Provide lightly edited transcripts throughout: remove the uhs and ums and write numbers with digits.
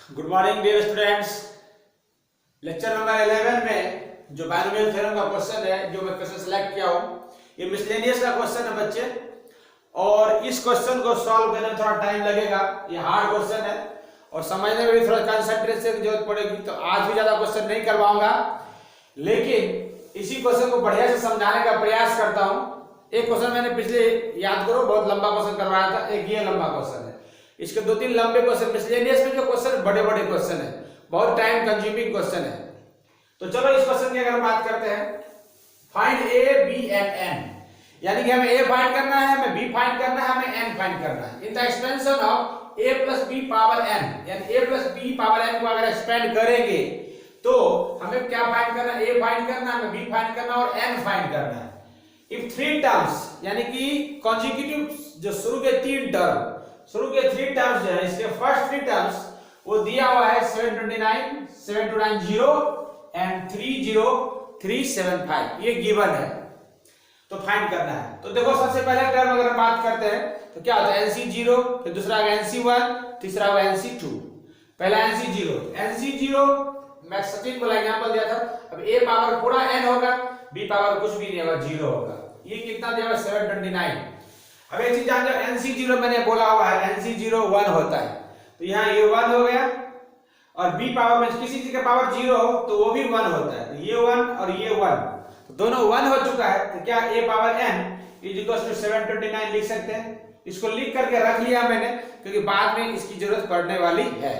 Good morning dear students. Lecture number 11 में जो binomial theorem का क्वेश्चन है, जो मैं क्वेश्चन सेलेक्ट किया हूँ, ये मिसलेनियस का क्वेश्चन है बच्चे। और इस क्वेश्चन को सॉल्व करने में थोड़ा टाइम लगेगा। ये हार्ड क्वेश्चन है और समझने में भी थोड़ा कंसंट्रेशन की जरूरत पड़ेगी। तो आज भी ज्यादा क्वेश्चन नहीं करवाऊंगा, लेकिन इसी क्वेश्चन को बढ़िया से समझाने का प्रयास करता हूँ। एक क्वेश्चन मैंने पिछले याद करो बहुत लंबा क्वेश्चन करवाया था, एक ये लंबा क्वेश्चन है। इसके दो तीन लंबे क्वेश्चन मिसलेनियस में जो क्वेश्चन बड़े बड़े क्वेश्चन है, बहुत टाइम कंज्यूमिंग क्वेश्चन है। तो चलो इस क्वेश्चन की अगर बात करते हैं, find a b and n, यानी कि हमें ए फाइंड करना है, हमें बी फाइंड करना है, हमें एन फाइंड करना है। In the expansion of a plus b power n, यानी a plus b power n को अगर एक्सपेंड करेंगे तो हमें क्या फाइंड करना है? ए फाइंड करना है, हमें बी फाइंड करना है और एन फाइंड करना है। इफ थ्री टर्म्स, यानी कि कॉन्जिक्यूटिव जो शुरू के तीन टर्म, शुरू के थ्री टर्म्स जो है, इसके फर्स्ट थ्री टर्म्स वो दिया हुआ है 729, 7290 एंड 30375, ये गिवन है। तो फाइंड करना है। तो देखो सबसे पहले टर्म अगर हम बात करते हैं तो क्या होता है? NC0, फिर दूसरा होगा NC1, तीसरा होगा NC2। पहला NC0, NC0 मैं सचिन को एग्जांपल दिया था। अब a पावर पूरा n होगा, b पावर कुछ भी नहीं होगा, 0 होगा। ये कितना दिया हुआ? 729। अब एक चीज जान जाओ, NC0 मैंने बोला हुआ है NC0 1 होता है, तो यहाँ ये 1 हो गया। और b पावर में किसी चीज का पावर 0 हो तो वो भी 1 होता है, तो ये 1 और ये 1, तो दोनों 1 हो चुका है। तो क्या a power n is equal to 729 लिख सकते हैं। इसको लिख करके रख लिया मैंने, क्योंकि बाद में इसकी जरूरत पड़ने वाली है।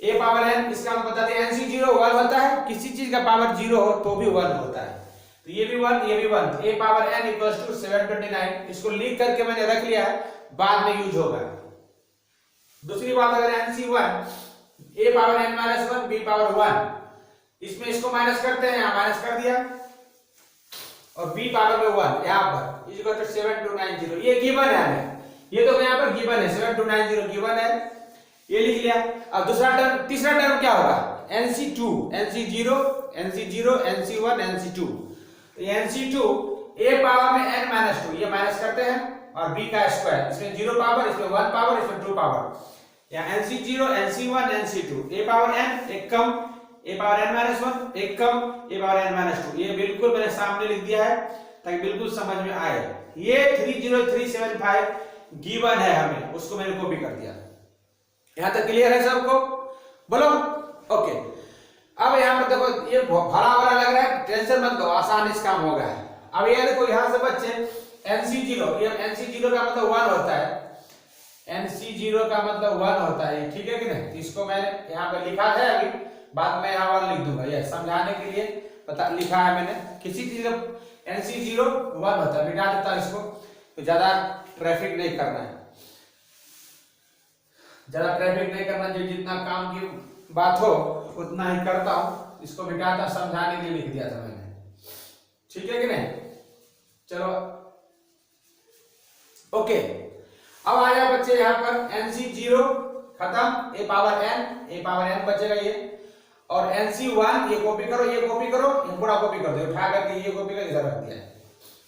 a पावर n, इसका हम बता दें NC0 1 होता है, किसी चीज का पावर 0 हो तो भी 1 होता है। तो ये भी 1, ये भी 1, a power n equals to 729। इसको लिख करके मैंने रख लिया है, बाद में यूज होगा। दूसरी बात, अगर NC1 a power n minus 1 b power 1, इसमें इसको माइनस करते हैं, यहां माइनस कर दिया, और b पावर में 1 यहां पर इज इक्वल टू 7290। ये गिवन है हमें, ये तो यहां पर गिवन है, 7290 गिवन है, ये लिख लिया। अब दूसरा टर्म, तीसरा टर्म क्या होगा? NC2, NC0, NC0, NC1, NC2। तो NC2 a पावर में n माइनस 2, ये माइनस करते हैं, और b का स्क्वायर, इसमें 0 पावर, इसमें 1 पावर, इसमें 2 पावर। यहाँ NC0, NC1, NC2, a power n एक कम, a पावर n माइनस 1 एक कम, a पावर n माइनस 2। ये बिल्कुल मैंने सामने लिख दिया है ताकि बिल्कुल समझ में आए। ये 30375 गिवन है हमें, उसको मैंने कॉपी कर दिया। यहां तक क्लियर है सबको? बोलो ओके। अब यहां पर देखो, ये भरा भरा लग रहा है, टेंशन मत लो, आसान इस काम होगा। अब ये देखो यहां से बच्चे NC0, ये NC0 का मतलब 1 होता है, NC0 का मतलब 1 होता है, ठीक है कि नहीं? इसको मैंने यहां पे लिखा है, अभी बाद में यहां 1 लिख दूंगा, ये समझाने के लिए पता लिखा है मैंने। किसी चीज का NC0 1 होता है, मिटा देता इसको, तो ज्यादा ट्रैफिक नहीं करना है, ज्यादा ट्रैफिक नहीं करना, जो जितना काम की बात हो उतना ही करता हूं। इसको मिटाता, समझाने के लिए लिख दिया था मैंने, ठीक है कि नहीं? चलो ओके। अब आ जाए बच्चे यहाँ पर NC0 खत्म, a पावर n बचेगा ये, और NC1 ये कॉपी करो, ये कॉपी करो, ये पूरा कॉपी कर दो, उठा करके ये कॉपी करके इधर रख दिया है।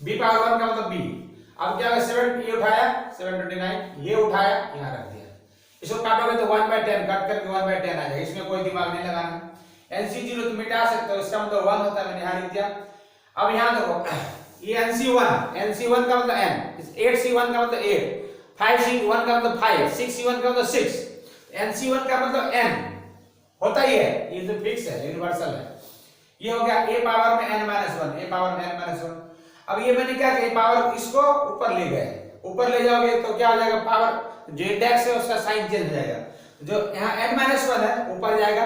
b पावर 1 का मतलब b। अब क्या है? 7 ये उठाया 729, ये उठाया यहाँ रख दिया। इसको काटोगे तो 1/10 काट करके 1/10 आ जाएगा, इसमें कोई दिमाग नहीं लगाना। NC0 तो मिटा सकते हो, इसका मतलब 1 होता है, मैंने यहाँ लिख दिया। अब यहाँ देखो, ये NC1 का मतलब n, 8C1 का मतलब 8, 5C1 का मतलब 5, 6C1 का मतलब 6, NC1 का मतलब n होता ही है, ये तो फिक्स है, यूनिवर्सल है। ये हो गया a पावर में n माइनस 1, a पावर में n माइनस 1। अब ये मैंने क्या किया, पावर इसको ऊपर ले गए, ऊपर ले जाओगे तो क्या हो जाएगा? पावर जो इंडेक्स है उसका साइन चेंज हो जाएगा। जो यहाँ n माइनस 1 है ऊपर जाएगा,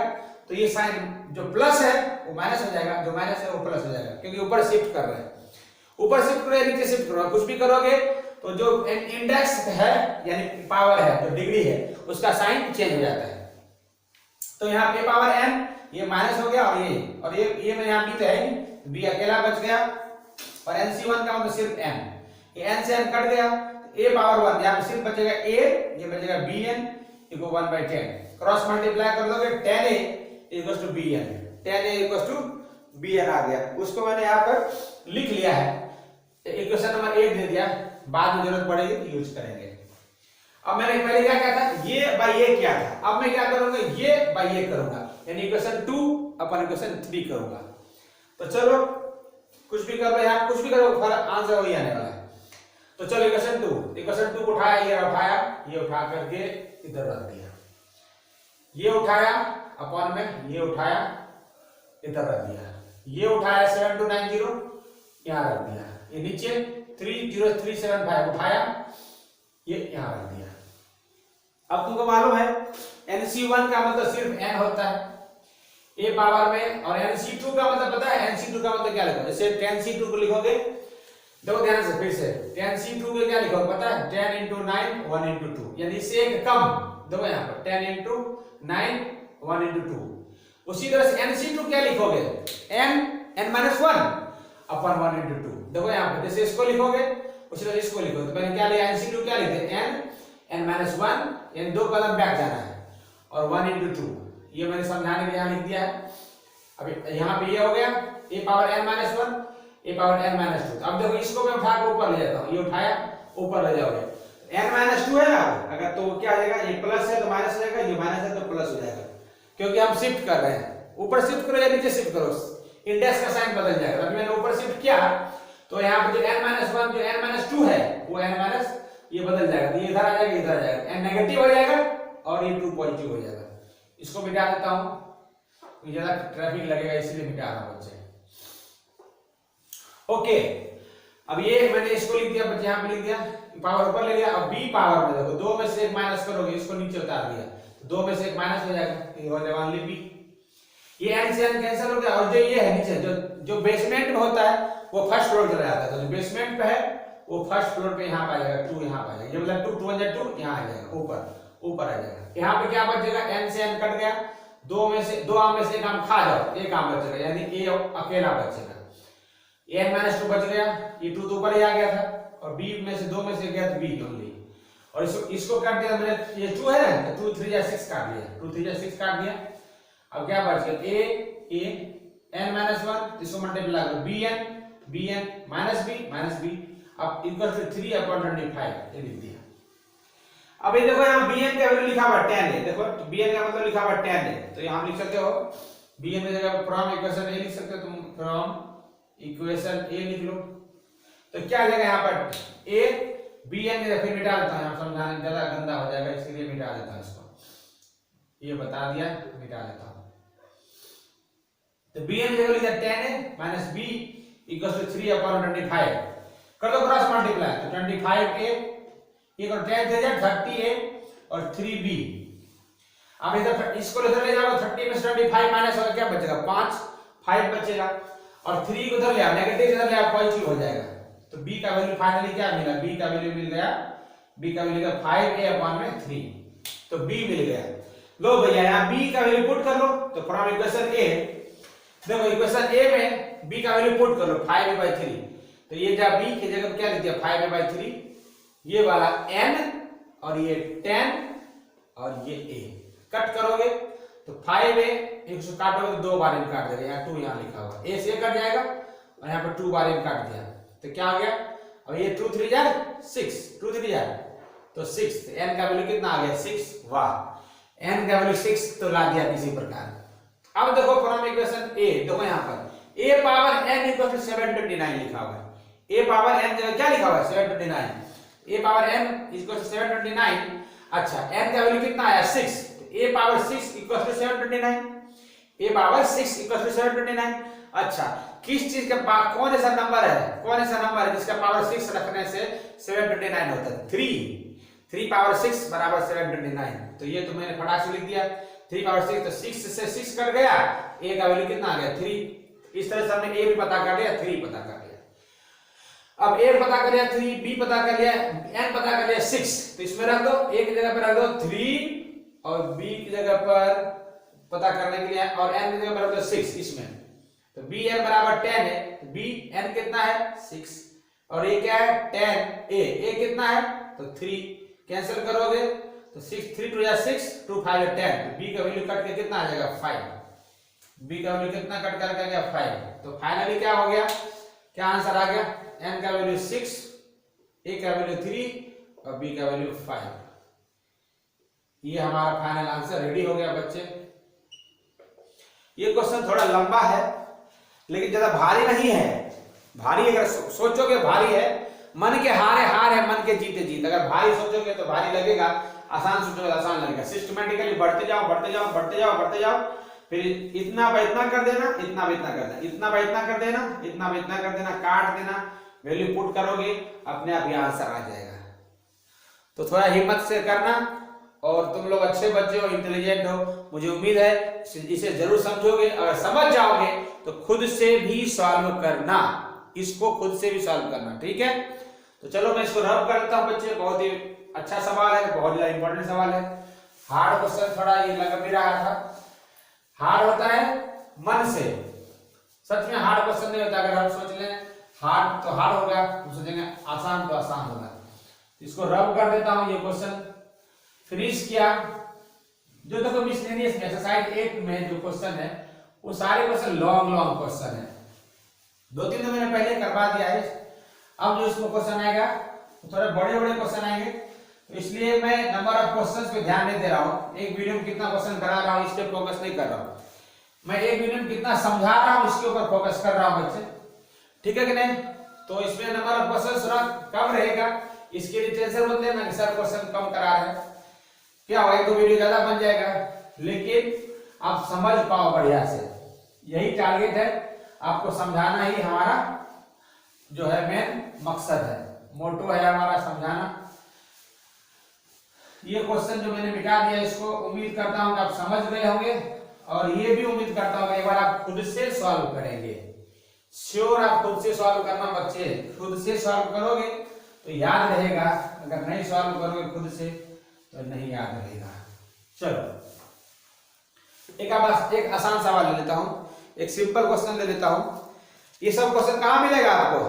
तो ये साइन जो प्लस है वो माइनस हो जाएगा, जो माइनस है वो प्लस हो जाएगा, क्योंकि ऊपर शिफ्ट कर रहे हैं। ऊपर शिफ्ट करो या नीचे शिफ्ट करो, कुछ भी करोगे तो जो इंडेक्स है यानी पावर है, जो डिग्री है, उसका साइन चेंज हो जाता है। तो यहाँ a पावर n ये माइनस हो गया, और ये मैं यहाँ b तो है नहीं, b अकेला बच गया, और NC1 का मतलब सिर्फ n, ये n से n कट गया, a पावर 1 यहाँ पे सिर्फ बचेगा a, ये बचेगा bn इक्वल 1/10। क्रॉस मल्टीप्लाई कर दोगे 10a equals to bn, 10a equals to bn आ गया। उसको मैंने यहाँ पर लिख लिया है, इक्वेशन नंबर 1 दे दिया, बाद में जरूरत पड़ेगी तो यूज करेंगे। अब मैंने पहले क्या किया था, ये बाय ये किया था, अब मैं क्या करूंगा, ये बाय ये करूंगा, यानी इक्वेशन 2 अपन इक्वेशन 3 करूंगा। तो चलो कुछ भी कर लो यार, कुछ भी करो, आंसर वही आने वाला है। तो चलो इक्वेशन 2 को उठाया, ये उठा करके इधर रख दिया, ये उठाया अपॉन में, ये उठाया इधर रख दिया, ये उठाया 7290 यहां रख दिया, ये नीचे 30375 उठाया, ये यहां रख दिया। अब तुमको मालूम है NC1 का मतलब सिर्फ n होता है a पावर में, और NC2 का मतलब पता है, NC2 का मतलब क्या लिखोगे, जैसे 10C2 को लिखोगे, देखो ध्यान से फिर से 10C2 को क्या लिखोगे पता है, 10 into 9 1 into 2, यानी इससे एक कम, देखो यहाँ पर 10 into 9 1 into 2। उसी तरह से NC2 क्या लिखोगे, n-1 अपन 1 into 2, देखो यहाँ पर जैसे इसको लिखोगे उसी तरह इसको लिखोगे। तो पहले क्या लिया, NC2 क्या लिखते n-1, यानी 2 कदम बैक जाना है, और 1 into 2, ये मैंने समझाने के लिए यहाँ लिख दिया है। अब यहाँ पे ये हो गया a power n-1 a power n-2। अब देखो इसको मैं उठा के ऊपर ले जाता हूँ, ये उठाया ऊपर ले जाओगे, n-2 है ना, अगर तो क्या आ जाएगा, ये प्लस है तो माइनस हो जाएगा, ये माइनस है तो प्लस हो जाएगा, क्योंकि हम शिफ्ट कर रहे हैं, ऊपर शिफ्ट करो या नीचे शिफ्ट करो, इंडेक्स का साइन बदल जाएगा। अभी मैंने ऊपर शिफ्ट किया तो यहाँ पे जो n-1 जो n-2 है वो n- ये बदल जाएगा, तो ये इधर आ जाएगा, इधर आ जाएगा, n नेगेटिव हो जाएगा और ये 2 पॉजिटिव हो जाएगा। इसको मिटा देता हूं, ज्यादा ट्रैफिक लगेगा इसलिए मिटा रहा हूं बच्चे। ओके, अब ये मैंने इसको लिख दिया, बच्चे यहाँ पे लिख दिया, पावर ऊपर ले लिया। अब b पावर में देखो 2 में से 1 माइनस करोगे, इसको नीचे उतार दिया, 2 में से 1 माइनस हो जाएगा, ये हो जाएगा ओनली b, ये n से n कैंसिल हो गया, और जो ये है नीचे जो बेसमेंट में होता है वो फर्स्ट फ्लोर चला जाता है, तो जो बेसमेंट पे है वो फर्स्ट फ्लोर पे यहाँ पे आ जाएगा, 2 यहाँ पे आ जाएगा, ये मतलब 2 2 2 यहाँ आ जाएगा, ऊपर आ जाएगा। यहाँ पे क्या बचेगा, n से n कट गया, 2 आम में से 1 आम खा जाओ, 1 आम बचेगा, यानी a अकेला बचेगा, n-2 बच गया, ये 2 तो ऊपर ही आ गया था, और b में से 2 में से गया तो b ओनली, और इसको काट दिया मैंने, ये 2 है ना, 2 3 या 6 काट दिया, 2 3 या 6 काट दिया। अब क्या बच गया, a n-1, इसको मल्टीप्लाई करो, bn माइनस b, अब इक्वल टू 3/25 ये लिख दिया। अब ये देखो यहाँ bn का वैल्यू लिखा हुआ 10 है, देखो bn का मतलब लिखा हुआ 10 है, तो यहाँ लिख सकते हो bn की जगह फ्रॉम इक्वेशन a लिख सकते हो तुम, फ्रॉम इक्वेशन a लिख लो, तो क्या आ जाएगा यहाँ पर a bn में, फिर मिटा देता हूँ, यहाँ समझाने ज्यादा गंदा हो जाएगा इसलिए मिटा देता हूँ इसको, ये बता दिया, मिटा देता हूँ। तो bn की जगह लिखा 10 है माइनस b इक्वल टू 3/25, कर दो क्रॉस मल्टीप्लाई, तो 25a ये करो 10 से 30a और 3b। अब इधर इसको इधर ले जाओ, 30 में से 25 माइनस होगा, क्या बचेगा 5 बचेगा, और 3 को इधर ले आओ, नेगेटिव इधर ले आओ, पॉजिटिव हो जाएगा, तो b का वैल्यू फाइनली क्या मिला, b का वैल्यू मिल गया, b का वैल्यू 5a/3, तो b मिल गया। लो भैया यहाँ b का वैल्यू पुट कर लो, तो फ्रॉम इक्वेशन a, देखो इक्वेशन a में b का वैल्यू पुट कर लो 5a/3, तो ये जा b की जगह क्या लिख दिया 5a/3, ये वाला n और ये 10 और ये a, कट करोगे तो 5a, एक से काटोगे तो 2 बार इन काट देगा, यहाँ 2 यहाँ लिखा हुआ, a से कट जाएगा और यहाँ पर 2 बार इन काट दिया, तो क्या हो गया, अब ये 2 3 जा 6, 2 3 जा तो 6, तो n का वैल्यू कितना आ गया 6, वाह n का वैल्यू 6 तो ला दिया किसी प्रकार। अब देखो फ्रॉम इक्वेशन a, देखो यहाँ पर a power n equal to 729 लिखा हुआ है, a पावर n जगह क्या लिखा हुआ है 729, a power n equal to 729, अच्छा n का वैल्यू कितना आया 6, तो a power 6 equal to 729, a power 6 equal to 729। अच्छा किस चीज का कौन ऐसा नंबर है जिसका पावर 6 रखने से 729 होता है, 3 पावर 6 बराबर 729, तो ये तो मैंने फटाक से लिख दिया 3 पावर 6, तो 6 से 6 कट गया, a का वैल्यू कितना आ गया 3, इस तरह से हमने a भी पता कर लिया, 3 पता कर लिया। अब a पता कर लिया, 3 b पता कर लिया, n पता कर लिया 6, तो इसमें रख दो, a की जगह पर रख दो 3 और b की जगह पर पता करने के लिए, और n की जगह पर रख दो 6 इसमें, तो bn बराबर 10 है, तो bn कितना है 6 और a क्या है 10, a कितना है तो 3, कैंसिल करोगे तो 6 3 2 या 6 2 5 10, तो b का वैल्यू कट के कितना आ जाएगा 5, b का वैल्यू कितना कट करके आ गया 5, तो फाइनली क्या हो गया, क्या आंसर आ गया, n का वैल्यू 6, a का वैल्यू 3 और b का वैल्यू 5, ये हमारा फाइनल आंसर रेडी हो गया बच्चे। ये क्वेश्चन थोड़ा लंबा है लेकिन ज्यादा भारी नहीं है। भारी अगर सोचोगे भारी है, मन के हारे हार है, मन के जीते जीत। अगर भारी सोचोगे तो भारी लगेगा, आसान सोचोगे तो आसान लगेगा। सिस्टमेटिकली बढ़ते जाओ बढ़ते जाओ बढ़ते जाओ बढ़ते जाओ, फिर इतना बाय इतना कर देना, इतना बाय इतना कर देना, इतना बाय इतना कर देना, इतना बाय इतना कर देना, काट देना, वैल्यू पुट करोगे, अपने आप ये आंसर आ जाएगा। तो थोड़ा हिम्मत से करना, और तुम लोग अच्छे बच्चे हो, इंटेलिजेंट हो, मुझे उम्मीद है इसे जरूर समझोगे। अगर समझ जाओगे तो खुद से भी सॉल्व करना, इसको खुद से भी सॉल्व करना, ठीक है। तो चलो मैं इसको रब करता हूं बच्चे। बहुत ही अच्छा सवाल है, बहुत ज्यादा इंपॉर्टेंट सवाल है। हार्ड क्वेश्चन थोड़ा ये लग भी रहा था। हार्ड होता है मन से, सच में हार्ड क्वेश्चन नहीं होता। अगर हम सोच लें हार्ड तो हार्ड होगा, हम सोचेंगे आसान तो आसान होगा। इसको रब कर देता हूं। ये क्वेश्चन फिनिश किया। जो देखो मिसलेनियस में एक्सरसाइज 8 में जो क्वेश्चन है वो सारे क्वेश्चन लॉन्ग लॉन्ग क्वेश्चन है। 2-3 तो मैंने पहले करवा दिया है। अब जो इसमें क्वेश्चन आएगा तो थोड़े बड़े बड़े क्वेश्चन आएंगे, तो इसलिए मैं नंबर ऑफ क्वेश्चंस पे ध्यान नहीं दे रहा हूँ। एक वीडियो में कितना क्वेश्चन करा रहा हूँ इस पे फोकस नहीं कर रहा हूँ। मैं एक वीडियो में कितना समझा रहा हूँ इसके ऊपर फोकस कर रहा हूँ बच्चे, ठीक है कि नहीं। तो इसमें नंबर ऑफ क्वेश्चन थोड़ा कम रहेगा, इसके लिए टेंशन मत लेना कि सर क्वेश्चन कम करा रहे हैं। क्या होगा, तो वीडियो ज्यादा बन जाएगा, लेकिन आप समझ पाओ बढ़िया से। यही टारगेट है, आपको समझाना ही हमारा जो है मेन मकसद है, मोटो है हमारा, समझाना। ये क्वेश्चन जो मैंने मिटा दिया, इसको उम्मीद करता हूं कि आप समझ गए होंगे, और ये भी उम्मीद करता हूं कि एक बार आप खुद से सॉल्व करेंगे। श्योर आप खुद से सॉल्व करना बच्चे, खुद से सॉल्व करोगे तो याद रहेगा, अगर नहीं सॉल्व करोगे खुद से तो नहीं याद रहेगा। चलो एक आसान सवाल ले लेता हूं, एक सिंपल क्वेश्चन ले लेता हूं। ये सब क्वेश्चन कहां मिलेगा आपको,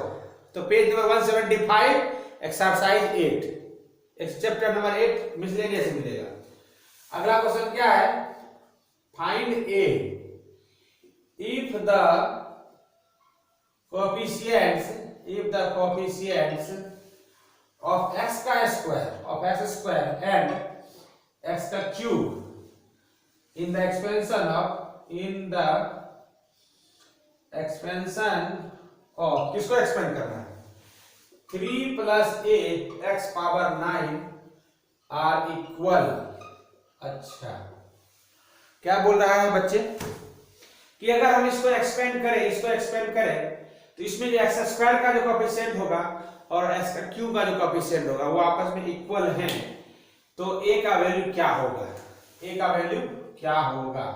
तो page number 175 exercise 8 chapter number 8 miscellaneous से मिलेगा। अगला क्वेश्चन क्या है, find a if the coefficients of x का square of x square and x का cube in the expansion of किसको एक्सपेंड करना है, 3 + a x पावर 9 आर इक्वल। अच्छा, क्या बोल रहा है बच्चे कि अगर हम इसको एक्सपेंड करें तो इसमें जो एक्स स्क्वायर का जो कोएफिशिएंट होगा और x का क्यूब का जो कोएफिशिएंट होगा वो आपस में इक्वल हैं, तो a का वैल्यू क्या होगा,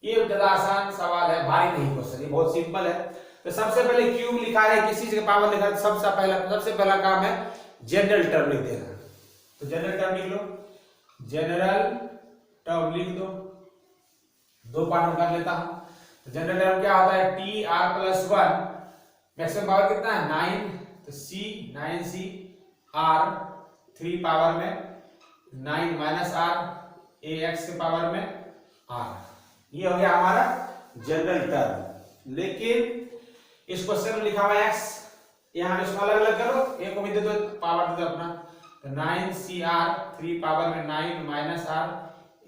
ये ज्यादा आसान सवाल है, भारी नहीं क्वेश्चन, ये बहुत सिंपल है। तो सबसे पहले क्यूब लिखा है, किसी चीज का पावर लिखा है, सबसे पहला काम है जनरल टर्म लिख देना। तो जनरल टर्म लिख लो, जनरल टर्म लिख दो, 2 पार्ट में कर लेता हूं। तो जनरल टर्म क्या होता है, tr+1, मैक्सिमम पावर कितना है 9, तो c 9c r 3 पावर में 9 माइनस r ax के पावर में r। ये हो गया हमारा जनरल टर्म। लेकिन इस क्वेश्चन में लिखा हुआ है x, यहां इसको अलग अलग करो, a को भी दे दो पावर दे दो अपना, तो 9cr 3 पावर में 9 माइनस r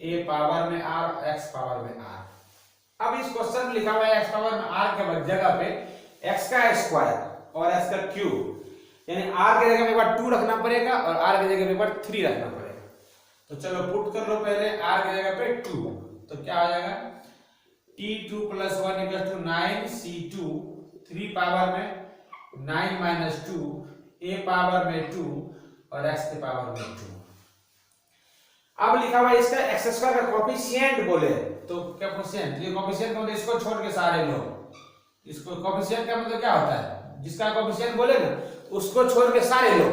a पावर में r x पावर में r। अब इस क्वेश्चन में लिखा हुआ है x पावर में r के जगह पे x का स्क्वायर और x का क्यूब, यानी r की जगह में एक बार 2 रखना पड़ेगा और r की जगह में एक बार 3 रखना पड़ेगा। तो चलो पुट कर लो पहले r की जगह पे 2, तो क्या हो जाएगा t2 + 1 = 9c2 3 पावर में 9 माइनस 2 a पावर में 2 और x के पावर में 2। अब लिखा हुआ है इसका x स्क्वायर का कोएफिशिएंट बोले तो कोएफिशिएंट, ये कोएफिशिएंट को इसको छोड़ के सारे लो, इसको कोएफिशिएंट का मतलब क्या होता है, जिसका कोएफिशिएंट बोले ना उसको छोड़ के सारे लो।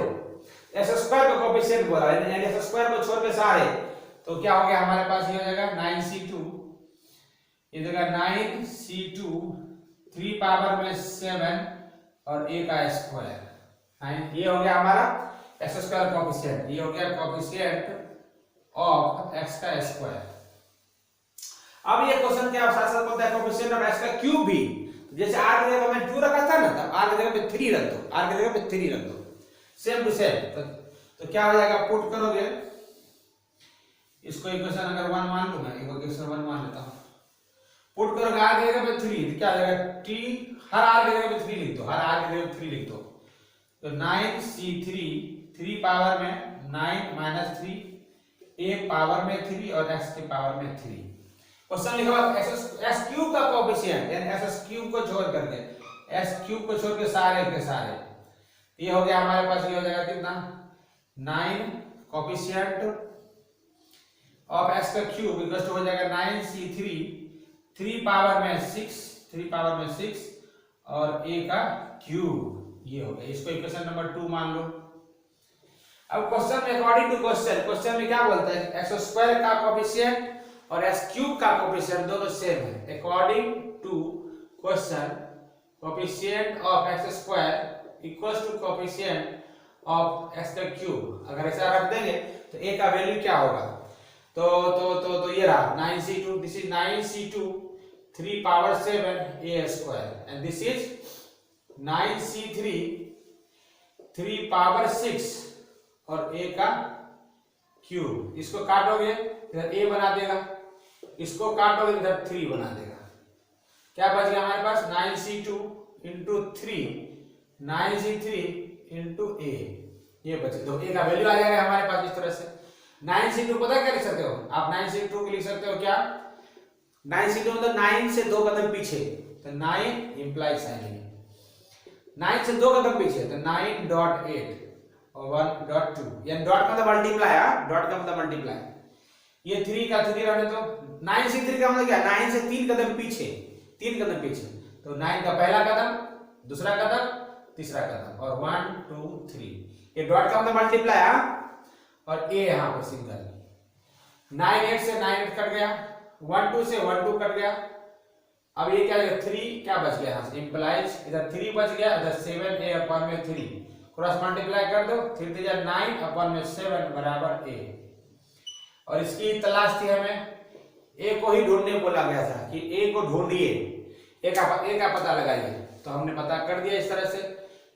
एक्स स्क्वायर का कोएफिशिएंट बोला है, यानी एक्स स्क्वायर को छोड़ के सारे, तो क्या हो गया हमारे पास, ये हो जाएगा 9c2, ये जगह 9c2 3 पावर में 7 और a का स्क्वायर, ये हो गया हमारा एक्स स्क्वायर कोएफिशिएंट, ये हो गया कोएफिशिएंट ऑफ x का स्क्वायर। अब ये क्वेश्चन के आप साथ बोलते हैं कोएफिशिएंट ऑफ x का क्यूब भी, जैसे r की जगह में 2 रखा था ना, तब r की जगह पे 3 रख दो, r की जगह पे 3 रख दो, सेम टू सेम। तो क्या हो जाएगा, पुट करोगे इसको इक्वेशन अगर 1 मान लूं, मैं इक्वेशन 1 मान लेता हूं, पुट करोगे आर की जगह पे 3 तो क्या आ जाएगा, टी हर आर की जगह पे 3 लिख दो, हर आर की जगह पे 3 लिख दो, तो 9c3 3 पावर में 9 माइनस 3 a पावर में 3 और x के पावर में 3। क्वेश्चन लिखा हुआ s क्यूब का कोएफिशिएंट, यानी s क्यूब को छोड़ करके, s क्यूब को छोड़ के सारे के सारे, ये हो गया हमारे पास, ये हो जाएगा कितना 9 कोएफिशिएंट ऑफ x का क्यूब इक्वल टू हो जाएगा 9c3 3 पावर में 6, 3 पावर में 6 और a का क्यूब, ये हो गया। इसको इक्वेशन नंबर 2 मान लो। अब क्वेश्चन में अकॉर्डिंग टू क्वेश्चन में क्या बोलता है, x स्क्वायर का कोएफिशिएंट और s क्यूब का कोएफिशिएंट दोनों सेम है। According to question coefficient of x square equals to coefficient of x का क्यूब, अगर ऐसा रख देंगे तो a का वैल्यू क्या होगा, तो ये रहा 9c2, this is 9c2 3 power 7 a square and this is 9c3 3 power 6 और a का क्यूब। इसको काटोगे इधर a बना देगा, इसको काटोगे इधर 3 बना देगा, क्या बच गया हमारे पास 9c2 into 3 9c3 into a, ये बचे, तो a का वैल्यू आ जाएगा हमारे पास इस तरह से। 9c2 पता क्या लिख सकते हो आप, 9c2 लिख सकते हो क्या, 9c2 मतलब 9 से 2 कदम पीछे, तो 9 इंप्लाई साइन, 9 से 2 कदम पीछे तो 9.8 और 1.2, यानी डॉट का मतलब मल्टीप्लाई, डॉट का मतलब मल्टीप्लाई, ये 3 का 3 रहने दो, 9 से 3 का मतलब क्या, 9 से 3 कदम पीछे, 3 कदम पीछे, तो 9 का पहला कदम, दूसरा कदम, तीसरा कदम और 1 2 3, ये डॉट का मतलब मल्टीप्लाई और a यहां पर सिंगल, 9 8 से 9 8 कट गया, 1 2 से 1 2 कट गया, अब ये क्या है 3 क्या बच गया यहां से, इंप्लाइज इधर 3 बच गया, इधर 7a अपॉन में 3 क्रॉस मल्टीप्लाई कर दो, 3 3 9 अपॉन में 7 बराबर a, और इसकी तलाश थी हमें, a को ही ढूंढने बोला गया था कि a को ढूंढिए, a का पता लगाइए, तो हमने पता कर दिया इस तरह से।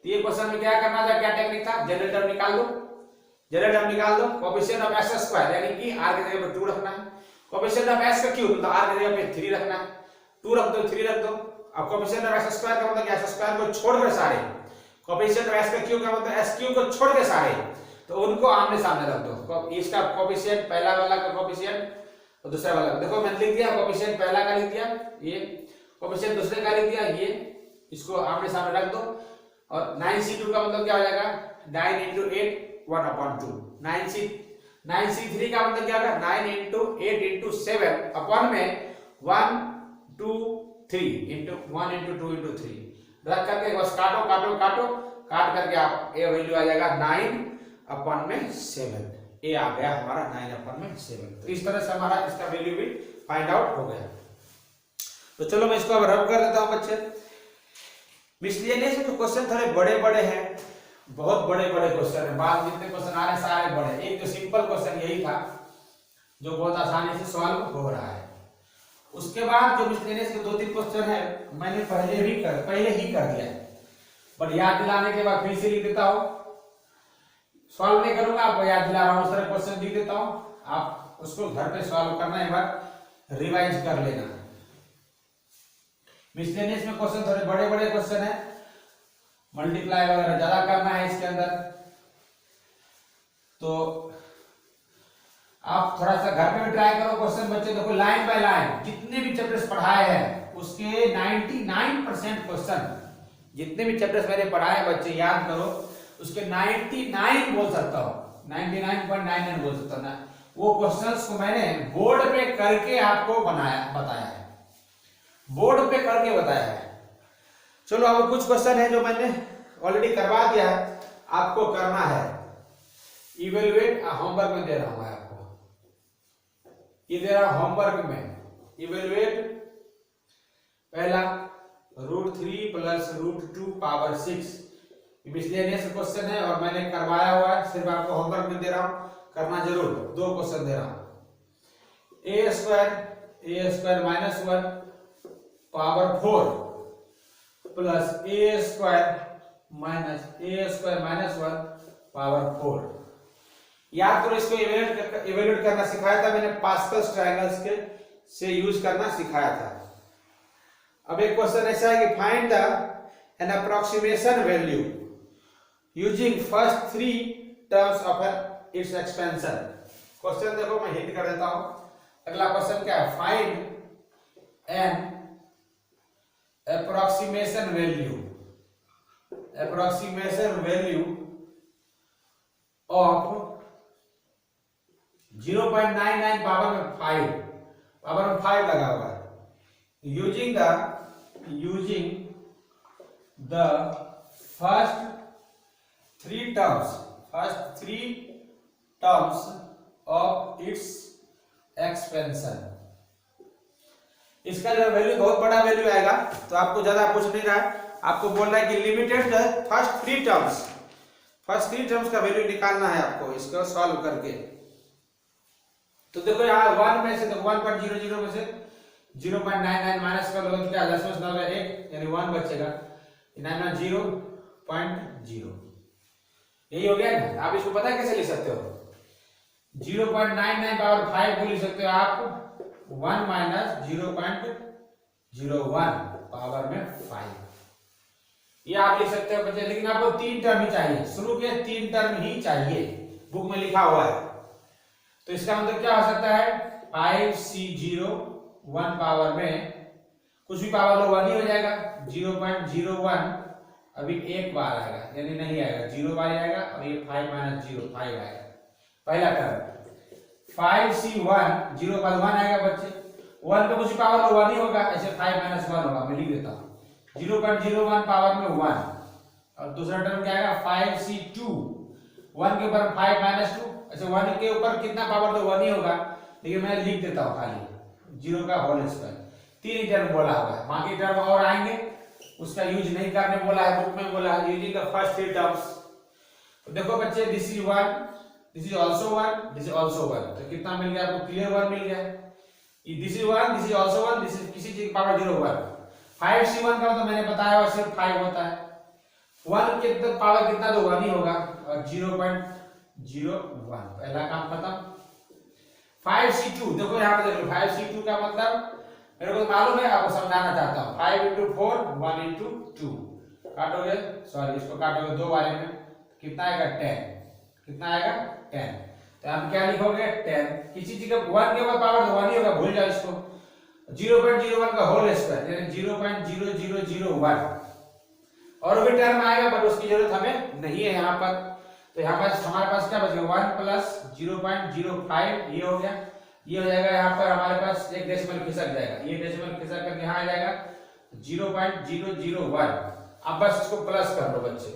तो ये क्वेश्चन में क्या करना था, क्या टेक्निक था, जनरल टर्म निकाल दो, जनरल टर्म निकाल दो, कोएफिशिएंट ऑफ x स्क्वायर यानी कि r की जगह पे 2 रखना है, कोएफिशिएंट ऑफ x का क्यूब मतलब r की जगह पे 3 रखना है, 2 रख दो 3 रख दो। अब कोएफिशिएंट ऑफ x स्क्वायर का मतलब x स्क्वायर को छोड़कर सारे, कोएफिशिएंट ऑफ x का क्यूब का मतलब s क्यूब को छोड़ के सारे, तो उनको आमने सामने रख दो, इसका कोएफिशिएंट पहला वाला का कोएफिशिएंट और दूसरा वाला, देखो मैंने लिख दिया, कोएफिशिएंट पहला का लिख दिया ये, कोएफिशिएंट दूसरे का लिख दिया ये, इसको आमने सामने रख दो, और 9c2 का मतलब क्या हो जाएगा 9 into 8 1/2, 9c3 का मतलब क्या होगा 9 into 8 into 7 अपॉन में 1 2 3 into 1 into 2 into 3 रख करके बस काटो काटो काटो, काट करके आप a वैल्यू आ जाएगा 9 अपॉन में 7, a आ गया हमारा 9 अपॉन में 7। तो इस तरह से हमारा इसका वैल्यू भी फाइंड आउट हो गया। तो चलो मैं इसको अब रब कर देता हूं बच्चे। मिसलेनियस में क्वेश्चन थोड़े बड़े बड़े हैं, बहुत बड़े बड़े क्वेश्चन है, बाद जितने क्वेश्चन आ रहे हैं सारे बड़े, एक तो सिंपल क्वेश्चन यही था जो बहुत आसानी से सॉल्व हो रहा है। उसके बाद जो मिसलेनियस के 2-3 क्वेश्चन है मैंने पहले ही कर दिया है, बट याद दिलाने के बाद फिर से लिख देता हूँ, सॉल्व नहीं करूंगा आपको याद दिला रहा हूँ, उस तरह क्वेश्चन लिख देता हूँ, आप उसको घर पे सॉल्व करना, एक बार रिवाइज कर लेना। मिसलेनियस में क्वेश्चन थोड़े बड़े बड़े क्वेश्चन है, मल्टीप्लाई वगैरह ज्यादा करना है इसके अंदर, तो आप थोड़ा सा घर पे भी ट्राई करो क्वेश्चन बच्चे, देखो लाइन बाय लाइन जितने भी चैप्टर्स पढ़ाए हैं उसके 99% क्वेश्चन, जितने भी चैप्टर्स मैंने पढ़ाए बच्चे याद करो, उसके 99 बोल सकता हूं, 99.99 बोल सकता हूं ना, वो क्वेश्चंस को मैंने बोर्ड पे करके आपको बताया है, बोर्ड पे करके बताया है। चलो अब कुछ क्वेश्चन है जो मैंने ऑलरेडी करवा दिया है, आपको करना है, इवेलुएट होमवर्क में दे रहा हूं आपको, ये दे रहा होमवर्क में, इवेलुएट पहला √3 + √2 पावर 6, मिसलेनियस क्वेश्चन है और मैंने करवाया हुआ है, सिर्फ आपको होमवर्क में दे रहा हूं, करना जरूर, 2 क्वेश्चन दे रहा हूं, a² -1 power 4 plus a² -1 power 4, याद करो, इसको इवेल्युएट करना सिखाया था मैंने, पास्कल्स ट्रायंगल्स के से यूज करना सिखाया था। अब एक क्वेश्चन ऐसा है कि find the an approximation value using first 3 terms of its expansion. Question देखो, मैं हिंट कर देता हूं। अगला क्वेश्चन क्या है? Find an approximation value of 0.99 power में 5 लगा हुआ है। Using the first three terms of its expansion. इसका जो वैल्यू बहुत बड़ा वैल्यू आएगा, तो आपको ज्यादा पूछ नहीं रहा है, आपको बोल रहा है कि लिमिटेड फर्स्ट थ्री टर्म्स का वैल्यू निकालना है आपको इसको सॉल्व करके। तो देखो यहाँ 1 में से, तो 1.00 में से 0.99 माइनस कर लोगे तो क्या 10 में 9 का 1 यानी 1 बचेगा, 0.0 यही हो गया ना। आप इसको पता है कैसे लिख सकते हो? 0.99 पावर 5 को लिख सकते हो आप 1 माइनस 0.01 पावर में 5, ये आप लिख सकते हो बच्चे। लेकिन आपको 3 टर्म ही चाहिए, शुरू के 3 टर्म ही चाहिए, बुक में लिखा हुआ है। तो इसका मतलब क्या हो सकता है? 5c0 1 पावर में कुछ भी पावर लो 1 ही हो जाएगा। 0.01 अभी एक बार आएगा, यानी नहीं आएगा, 0 बार आएगा, और ये 5 माइनस 0 5 आएगा, पहला टर्म। 5c1 0 पर 1 आएगा बच्चे, 1 पे कुछ पावर लो 1 ही होगा, ऐसे 5 माइनस 1 होगा, मैं लिख देता हूं 0.01 पावर में 1। और दूसरा टर्म क्या आएगा? 5c2 1 के ऊपर 5 माइनस 2, ऐसे 1 के ऊपर कितना पावर तो 1 ही होगा, लेकिन मैं लिख देता हूं खाली 0 का होल स्क्वायर। 3 टर्म बोला हुआ है, बाकी टर्म और आएंगे, उसका यूज नहीं करने बोला है, बुक में बोला है यूजिंग द फर्स्ट 3 टर्म्स। तो देखो बच्चे, this is 1, this is also 1, this is also 1, तो कितना मिल गया आपको? क्लियर 1 मिल गया। This is 1, this is also 1, this is किसी चीज पावर 0 1। 5c1 का तो मैंने बताया हुआ सिर्फ 5 होता है, 1 के तो पावर कितना तो 1 ही होगा, और 0.01 पहला काम खत्म। 5c2 देखो यहाँ पे, देखो 5c2 का मतलब मेरे को मालूम है, आपको समझाना चाहता हूँ। 5 into 4 1 into 2 काटोगे, सॉरी इसको काटोगे 2 बारे में, कितना आएगा? 10। कितना आएगा? 10। तो हम क्या लिखोगे? 10। किसी चीज का 1 के ऊपर पावर 1 ही होगा, भूल जाओ इसको। 0.01 का होल स्क्वायर यानी 0.0001 और भी टर्म आएगा, बट उसकी जरूरत हमें नहीं है यहाँ पर। तो यहाँ पर हमारे पास क्या बचेगा? 1 प्लस 0.05, ये हो गया, ये हो जाएगा। यहाँ पर हमारे पास एक डेसिमल खिसक जाएगा, ये डेसिमल खिसक करके यहाँ आ जाएगा 0.001। अब बस इसको प्लस कर लो बच्चे,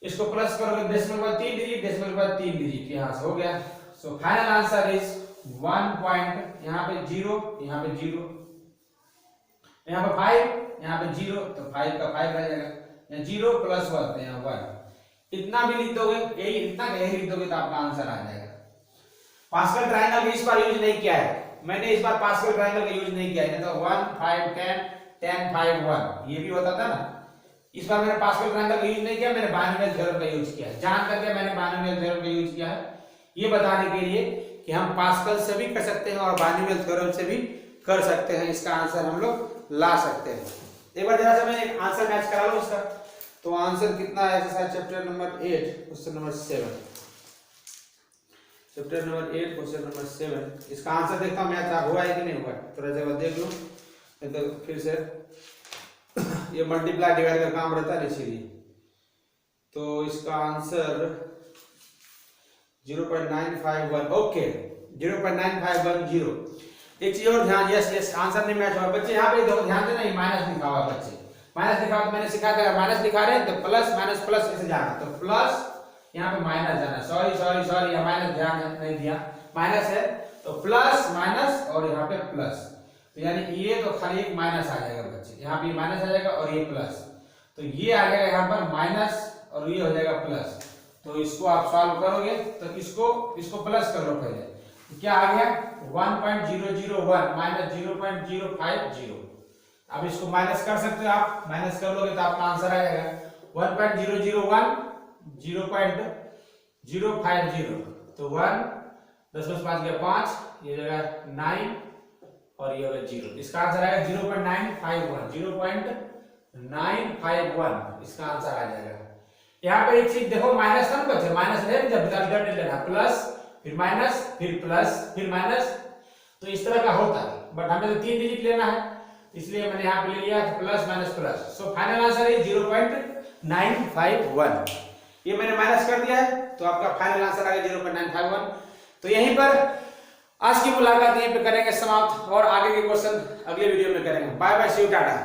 इसको प्लस करोगे डेसिमल के बाद 3 डिजिट, डेसिमल के बाद 3 डिजिट, यहाँ से हो गया। So final answer is 1 point, यहाँ पे 0, यहाँ पे 0, यहाँ पे 5, यहाँ पे 0, तो 5 का 5 रह जाएगा, यहाँ 0 प्लस 1 तो यहाँ 1। इतना भी लिख दोगे, यही इतना यही लिख दोगे तो आपका आंसर आ जाएगा। पास्कल ट्रायंगल इस बार यूज नहीं किया है मैंने, इस बार पास्कल ट्रायंगल का यूज नहीं किया है, तो 1 5 10 10 5 1 ये भी होता था ना। इस बार मैंने पास्कल ट्रायंगल का यूज नहीं किया, मैंने बाइनोमियल थ्योरम का यूज किया है। जान करके मैंने बाइनोमियल थ्योरम का यूज किया है, ये बताने के लिए कि हम पास्कल से भी कर सकते हैं और बाइनोमियल थ्योरम से भी कर सकते हैं, इसका आंसर हम लोग ला सकते हैं। एक बार जरा सा मैं आंसर मैच करा लूं इसका। तो आंसर कितना है? Chapter number 8 question number 7, chapter number 8 question number 7। इसका आंसर देखता हूं मैच हुआ है कि नहीं हुआ, थोड़ा जगह देख लो, तो फिर से ये मल्टीप्लाई डिवाइड का काम रहता है इसीलिए। तो इसका आंसर 0.951, ओके 0.9510। एक चीज और ध्यान, यस आंसर नहीं मैच हुआ बच्चे, यहाँ पे देखो ध्यान देना, ये माइनस लिखा हुआ है बच्चे, माइनस लिखा हुआ तो मैंने सिखाया था, माइनस लिखा रहे हैं तो प्लस माइनस प्लस ऐसे जाना, तो प्लस यहाँ पे माइनस जाना, सॉरी यहाँ माइनस ध्यान नहीं दिया, माइनस है तो प्लस माइनस और यहाँ पे प्लस, तो यानी ये तो खाली एक माइनस आ जाएगा बच्चे, यहाँ पे माइनस आ जाएगा और ये प्लस, तो ये आ जाएगा यहाँ पर माइनस और ये हो जाएगा प्लस। तो इसको आप सॉल्व करोगे तो इसको प्लस कर लो पहले, तो क्या आ गया 1.001 माइनस 0.050। अब इसको माइनस कर सकते हो आप, माइनस कर लोगे तो आपका आंसर आ जाएगा 1.001 050 तो 1 10 + 5 गया 5, ये जगह 9 और ये होगा 0। इसका आंसर आएगा 0.951 0.951 इसका आंसर आ जाएगा। यहाँ पे एक चीज देखो माइनस का बचे, माइनस है जब रिजल्ट लेना प्लस फिर माइनस फिर प्लस फिर माइनस, तो इस तरह का होता है, बट हमें तो 3 डिजिट लेना है इसलिए मैंने यहाँ पे ले लिया plus minus plus. So final answer है 0.951। ये मैंने माइनस कर दिया है तो आपका फाइनल आंसर आ गया 0.951। तो यहीं पर आज की मुलाकात यहीं पे करेंगे समाप्त और आगे के क्वेश्चन अगले वीडियो में करेंगे। Bye bye, see you, Tata.